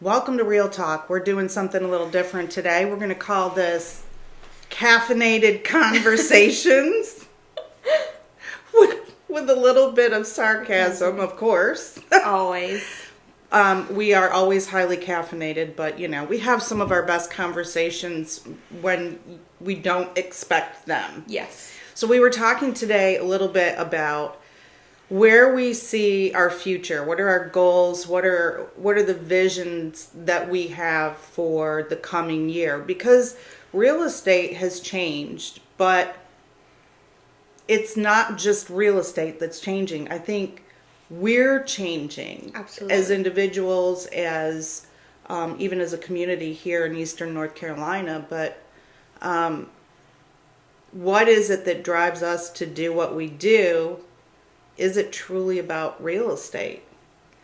Welcome to Real Talk. We're doing something a little different today. We're going to call this Caffeinated Conversations with a little bit of sarcasm, of course. Always. We are always highly caffeinated, but we have some of our best conversations when we don't expect them. Yes. So we were talking today a little bit about where we see our future. What are our goals? What are the visions that we have for the coming year? Because real estate has changed, but it's not just real estate that's changing. I think we're changing. Absolutely. As individuals, as even as a community here in Eastern North Carolina. But what is it that drives us to do what we do? Is it truly about real estate?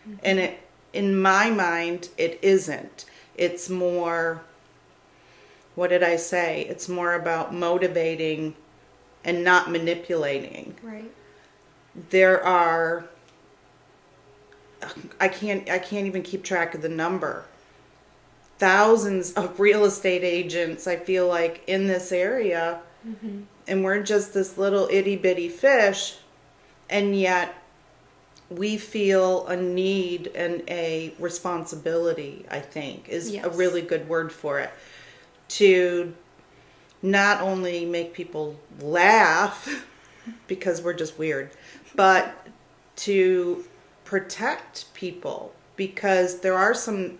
Mm-hmm. And in my mind, it isn't. It's more, what did I say? It's more about motivating and not manipulating. Right. There are, I can't even keep track of the number. Thousands of real estate agents, I feel like, in this area. Mm-hmm. And we're just this little itty bitty fish. And yet we feel a need and a responsibility, I think, is a really good word for it, to not only make people laugh, because we're just weird, but to protect people, because there are some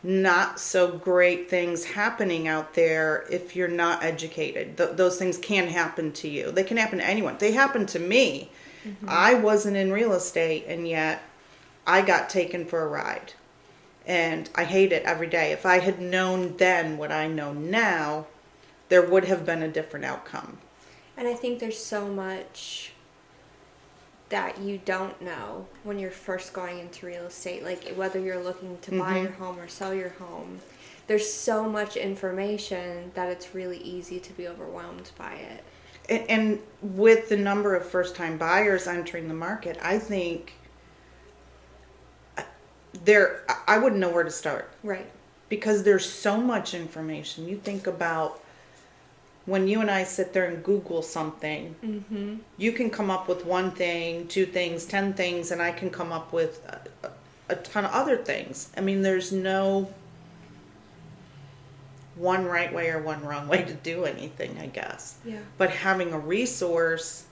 not so great things happening out there if you're not educated. Those things can happen to you. They can happen to anyone. They happened to me. Mm-hmm. I wasn't in real estate, and yet I got taken for a ride. And I hate it every day. If I had known then what I know now, there would have been a different outcome. And I think there's so much that you don't know when you're first going into real estate, like whether you're looking to buy your home or sell your home. There's so much information that it's really easy to be overwhelmed by it. And with the number of first-time buyers entering the market, I think I wouldn't know where to start. Right. Because there's so much information. You think about when you and I sit there and Google something, mm-hmm. you can come up with one thing, 2 things, 10 things, and I can come up with a ton of other things. I mean, there's no one right way or one wrong way to do anything, I guess. Yeah. But having a resource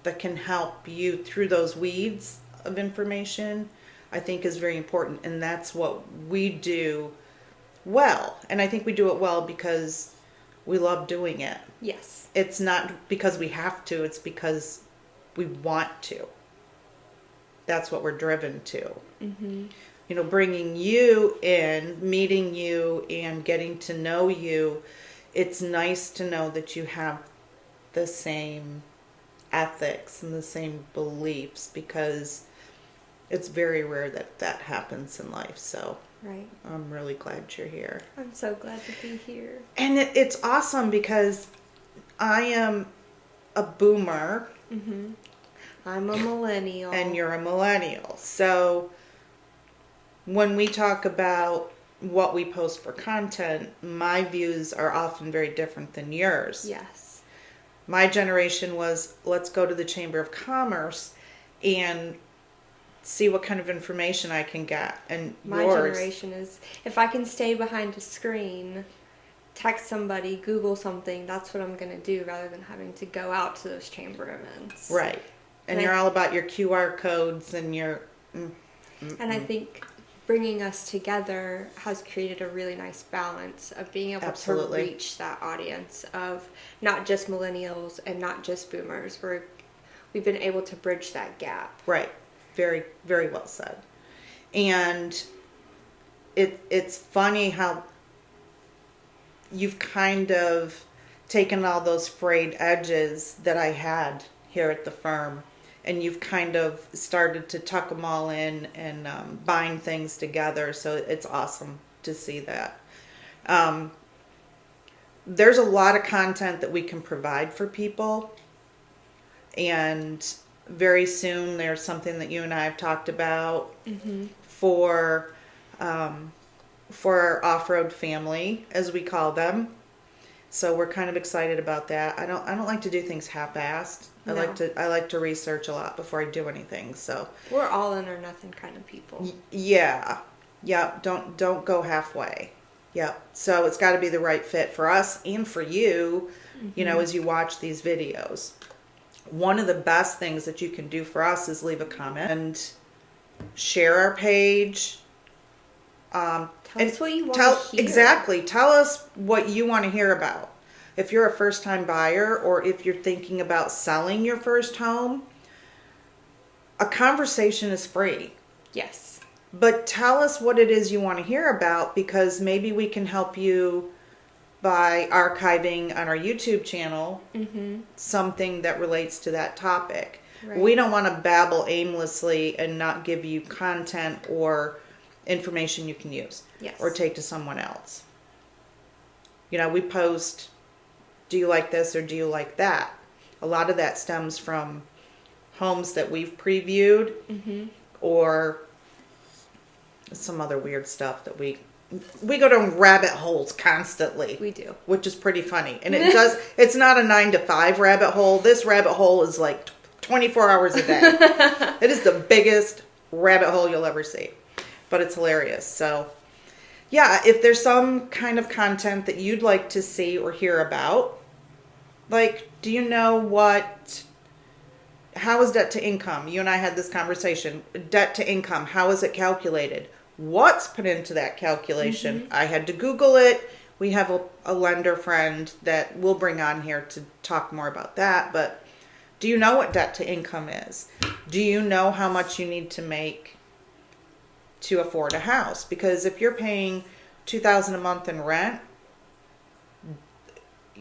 that can help you through those weeds of information, I think is very important. And that's what we do well. And I think we do it well because we love doing it. Yes. It's not because we have to. It's because we want to. That's what we're driven to. Mm-hmm. Bringing you in, meeting you, and getting to know you. It's nice to know that you have the same ethics and the same beliefs, because it's very rare that happens in life. So. Right. I'm really glad you're here. I'm so glad to be here. And it's awesome because I am a boomer. Mm-hmm. I'm a millennial. And you're a millennial. So when we talk about what we post for content, my views are often very different than yours. Yes. My generation was, let's go to the Chamber of Commerce and see what kind of information I can get. And my generation is, if I can stay behind a screen, text somebody, Google something, that's what I'm going to do, rather than having to go out to those chamber events. Right. And you're all about your QR codes and your... And I think bringing us together has created a really nice balance of being able Absolutely. to reach that audience of not just millennials and not just boomers. We've been able to bridge that gap. Right. Very, very well said. And it's funny how you've kind of taken all those frayed edges that I had here at the firm, and you've kind of started to tuck them all in and bind things together. So it's awesome to see that. There's a lot of content that we can provide for people, and very soon there's something that you and I have talked about for for our off-road family, as we call them. So we're kind of excited about that. I don't like to do things half-assed. No. I like to research a lot before I do anything. So we're all in or nothing kind of people. Yeah. Don't go halfway. Yep. So it's got to be the right fit for us and for you, you know, as you watch these videos. One of the best things that you can do for us is leave a comment and share our page. Tell us what you want to hear. Exactly. Tell us what you want to hear about. If you're a first-time buyer or if you're thinking about selling your first home, a conversation is free. Yes. But tell us what it is you want to hear about, because maybe we can help you by archiving on our YouTube channel something that relates to that topic. Right. We don't want to babble aimlessly and not give you content or information you can use or take to someone else. You know, we post, do you like this or do you like that? A lot of that stems from homes that we've previewed or some other weird stuff that we go down rabbit holes constantly. We do. Which is pretty funny. And it's not a 9 to 5 rabbit hole. This rabbit hole is like 24 hours a day. It is the biggest rabbit hole you'll ever see. But it's hilarious. So, yeah, if there's some kind of content that you'd like to see or hear about, like, do you know how is debt to income? You and I had this conversation. Debt to income, how is it calculated? What's put into that calculation? I had to Google it. We have a lender friend that we'll bring on here to talk more about that. But do you know what debt to income is? Do you know how much you need to make to afford a house? Because if you're paying $2,000 a month in rent,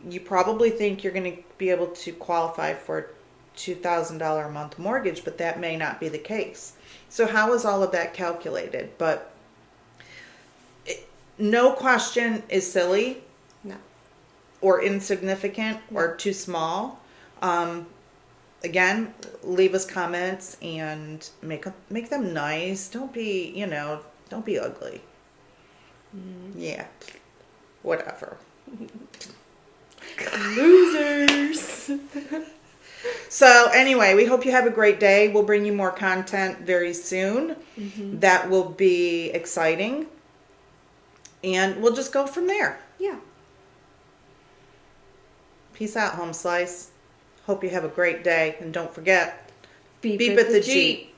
you probably think you're going to be able to qualify for a $2,000 a month mortgage, but that may not be the case. So how is all of that calculated? But no question is silly. No. Or insignificant or too small. Again, leave us comments and make them nice. Don't be ugly. Yeah. Whatever. Losers. So anyway, we hope you have a great day. We'll bring you more content very soon. That will be exciting. And we'll just go from there. Yeah. Peace out, Home Slice. Hope you have a great day. And don't forget, Beep at the Jeep.